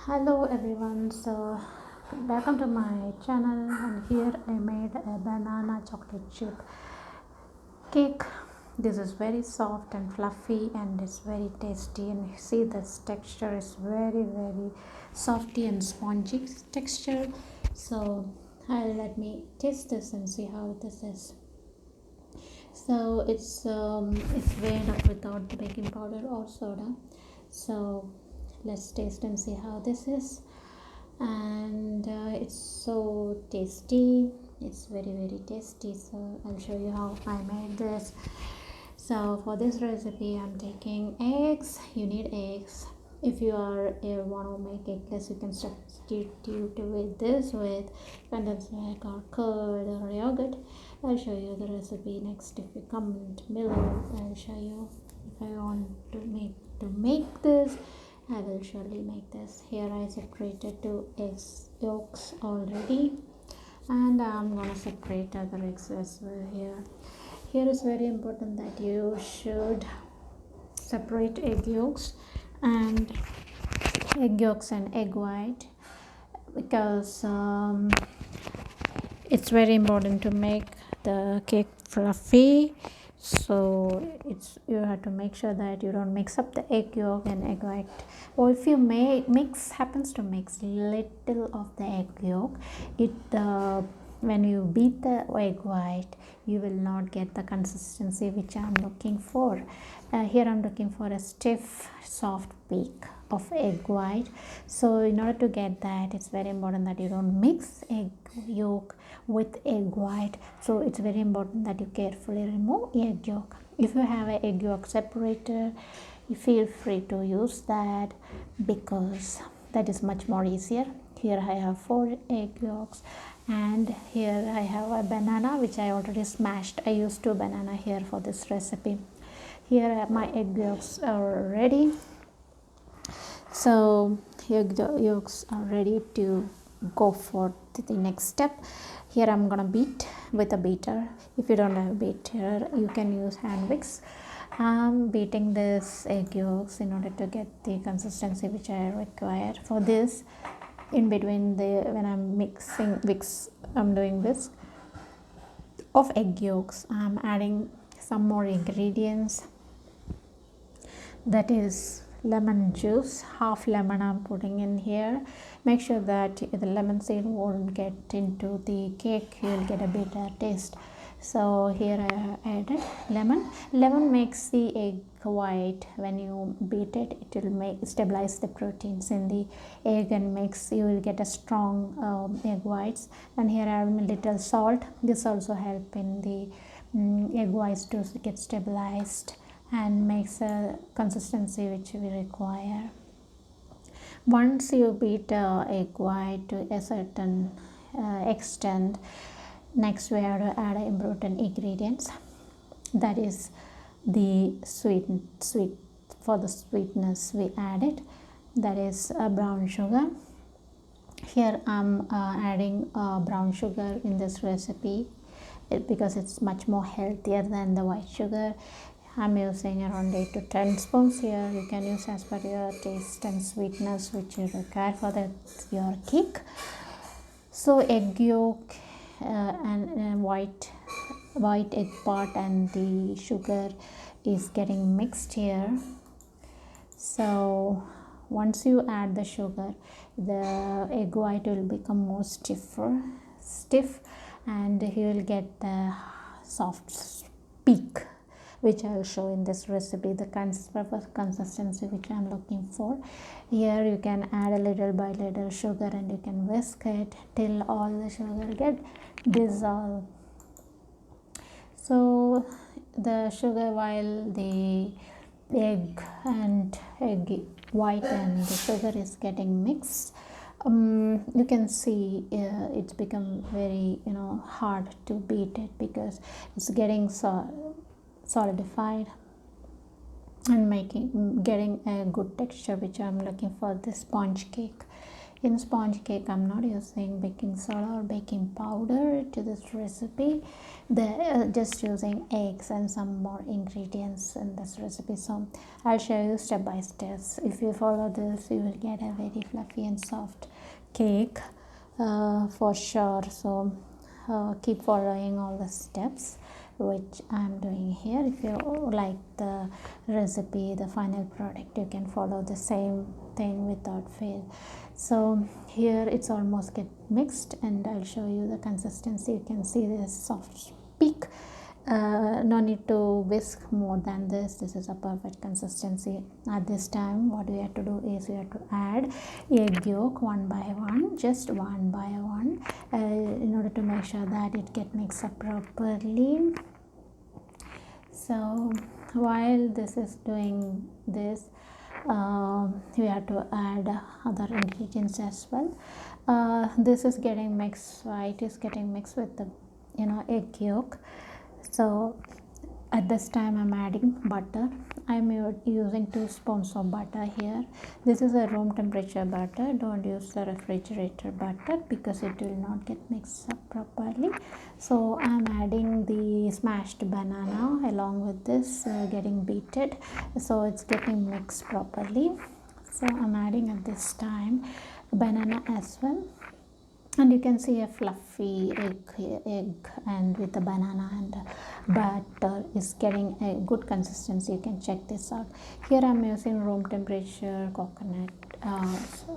Hello everyone, so welcome to my channel, and here I made a banana chocolate chip cake. This is very soft and fluffy and it's very tasty, and you see this texture is very softy and spongy texture. So let me taste this and see how this is. So it's made up without the baking powder or soda. So let's taste and see how this is. And it's so tasty, it's very tasty. So I'll show you how I made this. So for this recipe I'm taking eggs. You need eggs. If you want to make eggless, you can substitute with this with condensed milk or curd or yogurt. I'll show you the recipe next. If you comment below, I'll show you. If I want to make this, I will surely make this. Here I separated two eggs yolks already, and I'm gonna separate other eggs as well. Here is very important that you should separate egg yolks and egg white, because it's very important to make the cake fluffy. So it's you have to make sure that you don't mix up the egg yolk and egg white, or if you may happens to mix little of the egg yolk, it when you beat the egg white, you will not get the consistency which I'm looking for. Here I'm looking for a stiff soft peak of egg white. So in order to get that, it's very important that you don't mix egg yolk with egg white. So it's very important that you carefully remove egg yolk. If you have an egg yolk separator, you feel free to use that, because that is much more easier. Here I have 4 egg yolks, and here I have a banana which I already smashed. I used 2 banana here for this recipe. Here my egg yolks are ready. So egg yolks are ready to go for the next step. Here I'm gonna beat with a beater. If you don't have a beater, you can use hand whisk. I'm beating this egg yolks in order to get the consistency which I require. For this, in between when I'm mixing whisk, I'm doing whisk of egg yolks, I'm adding some more ingredients. That is lemon juice. Half lemon I'm putting in here. Make sure that the lemon seed won't get into the cake, you'll get a bitter taste. So here I added lemon makes the egg white. When you beat it, it will stabilize the proteins in the egg and you will get a strong egg whites. And here I have a little salt. This also help in the egg whites to get stabilized and makes a consistency which we require. Once you beat egg white to a certain extent, next we have to add important ingredients. That is the sweet for the sweetness we added. That is brown sugar. Here I'm adding brown sugar in this recipe because it's much more healthier than the white sugar. I'm using around 8 to 10 spoons here. You can use as per your taste and sweetness which you require for your cake. So egg yolk and white egg part and the sugar is getting mixed here. So once you add the sugar, the egg white will become more stiff, and you will get the soft peak which I will show in this recipe, the consistency which I am looking for. Here you can add a little by little sugar and you can whisk it till all the sugar get dissolved. So the sugar, while the egg white and the sugar is getting mixed, you can see it's become very hard to beat it because it's getting solidified and getting a good texture which I'm looking for this sponge cake. In sponge cake, I'm not using baking soda or baking powder to this recipe. Just using eggs and some more ingredients in this recipe. So I'll show you step by step. If you follow this, you will get a very fluffy and soft cake for sure. So keep following all the steps which I'm doing here. If you like the recipe, the final product, you can follow the same thing without fail. So here it's almost get mixed, and I'll show you the consistency. You can see this soft peak. No need to whisk more than this. This is a perfect consistency. At this time, what we have to do is we have to add egg yolk one by one, just one by one, in order to make sure that it get mixed up properly. So while this is doing this, we have to add other ingredients as well. This is getting mixed, right? Is getting mixed with the egg yolk. So at this time I'm adding butter. I'm using 2 spoons of butter here. This is a room temperature butter. Don't use the refrigerator butter because it will not get mixed up properly. So I'm adding the smashed banana along with this, getting beaten, so it's getting mixed properly. So I'm adding at this time banana as well, and you can see a fluffy egg and with the banana and butter is getting a good consistency. You can check this out. Here I'm using room temperature coconut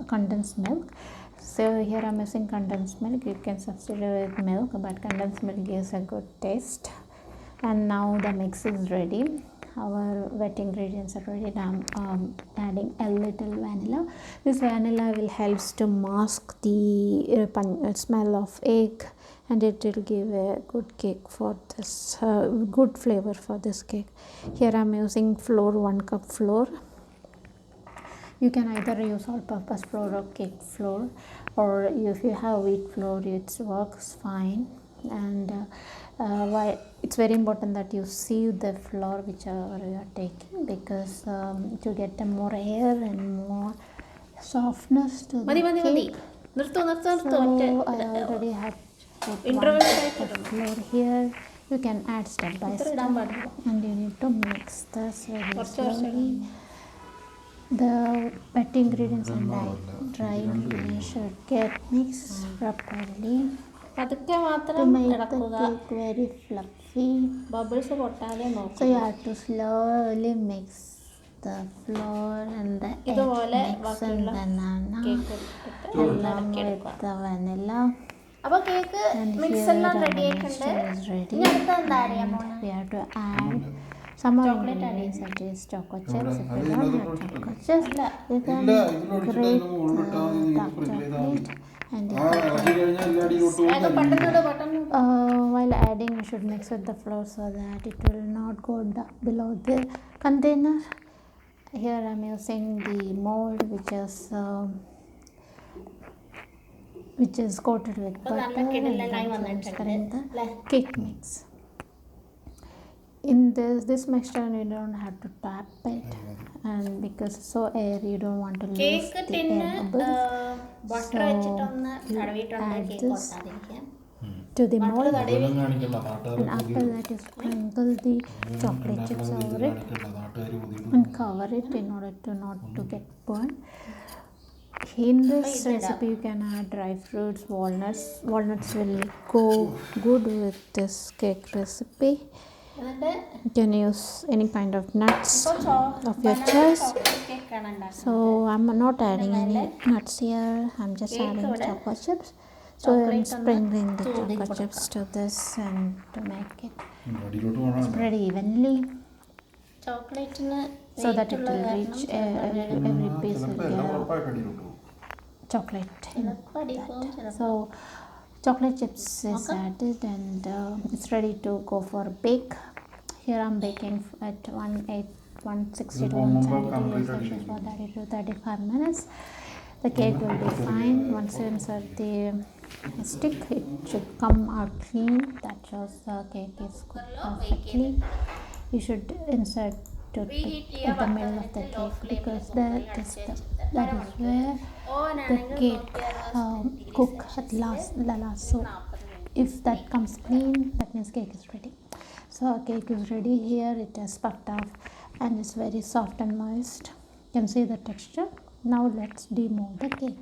condensed milk. So here I'm using condensed milk. You can substitute with milk, but condensed milk gives a good taste. And now the mix is ready. Our wet ingredients are ready. Now I'm adding a little vanilla. This vanilla will helps to mask the smell of egg, and it will give a good cake for this, good flavor for this cake. Here I'm using flour, 1 cup flour. You can either use all-purpose flour or cake flour, or if you have wheat flour, it works fine. And why it's very important that you sieve the flour whichever you are taking, because to get a more air and more softness to the cake. So I already have put 1 cup of flour here. You can add step by step, and you need to mix this very slowly. The wet ingredients and dry ingredients should get mixed properly to make the cake very fluffy. So you have to slowly mix the flour and the egg mix and banana along with the vanilla. And here our mixture is ready, and we have to add some more ingredients such as choco chips. If you don't have choco chips, you can grate dark chocolate, and you can while adding, you should mix with the flour so that it will not go below the container. Here I'm using the mold which is coated with butter, and I'm transferring the cake mix. In this mixture you don't have to tap it, and because it's so airy, you don't want to lose the air bubbles. So you add this to the mold, and after that you sprinkle the chocolate chips over it and cover it in order to not to get burned. In this recipe you can add dry fruits, walnuts. Walnuts will go good with this cake recipe. You can use any kind of nuts of your choice. So I'm not adding any nuts here. I'm just adding chocolate chips. So I'm sprinkling the chocolate chips to this, and to make it spread evenly, so that it will reach every piece will get chocolate in that. So chocolate chips is added, and it's ready to go for bake. Here I'm baking at 160 to 170 degrees Celsius for 30 to 35 minutes. The cake will be fine. Once you insert the stick, it should come out clean. That shows the cake is cooked perfectly. You should insert to the middle of the cake, because that is where the cake cook at the last. So if that comes clean, that means cake is ready. So our cake is ready. Here it is puffed up and it's very soft and moist. You can see the texture. Now let's demold the cake.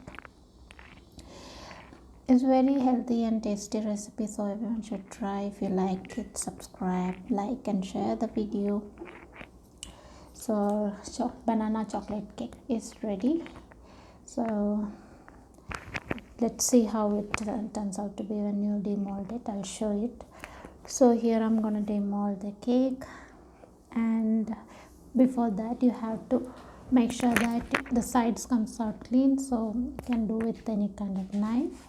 It's very healthy and tasty recipe, so everyone should try. If you like it, subscribe, like and share the video. So banana chocolate cake is ready. So let's see how it turns out to be when you demold it. I'll show it. So here I'm gonna demold the cake, and before that you have to make sure that the sides comes out clean. So you can do with any kind of knife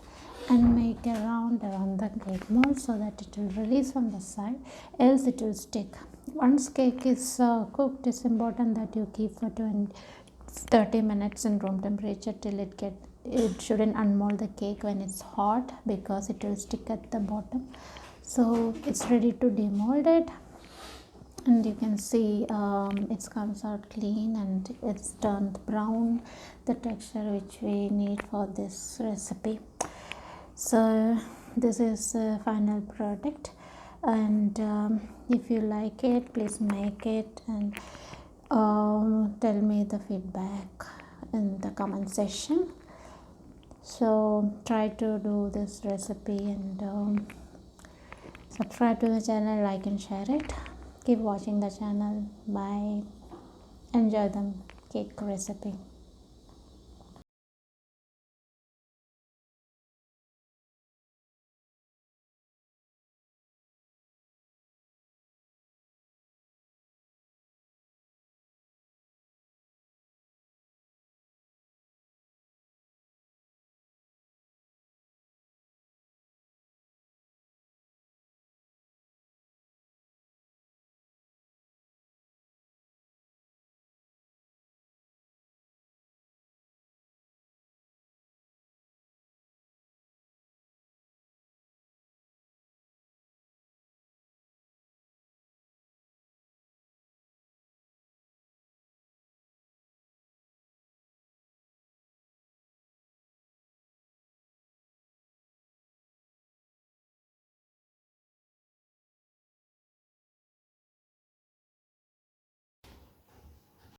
and make a round around the cake mold so that it will release from the side, else it will stick. Once cake is cooked, it's important that you keep for 30 minutes in room temperature till it shouldn't unmold the cake when it's hot, because it will stick at the bottom. So it's ready to demold it, and you can see it comes out clean and it's turned brown, the texture which we need for this recipe. So this is the final product, and if you like it, please make it and tell me the feedback in the comment section. So try to do this recipe and subscribe to the channel, like and share it. Keep watching the channel. Bye. Enjoy the cake recipe.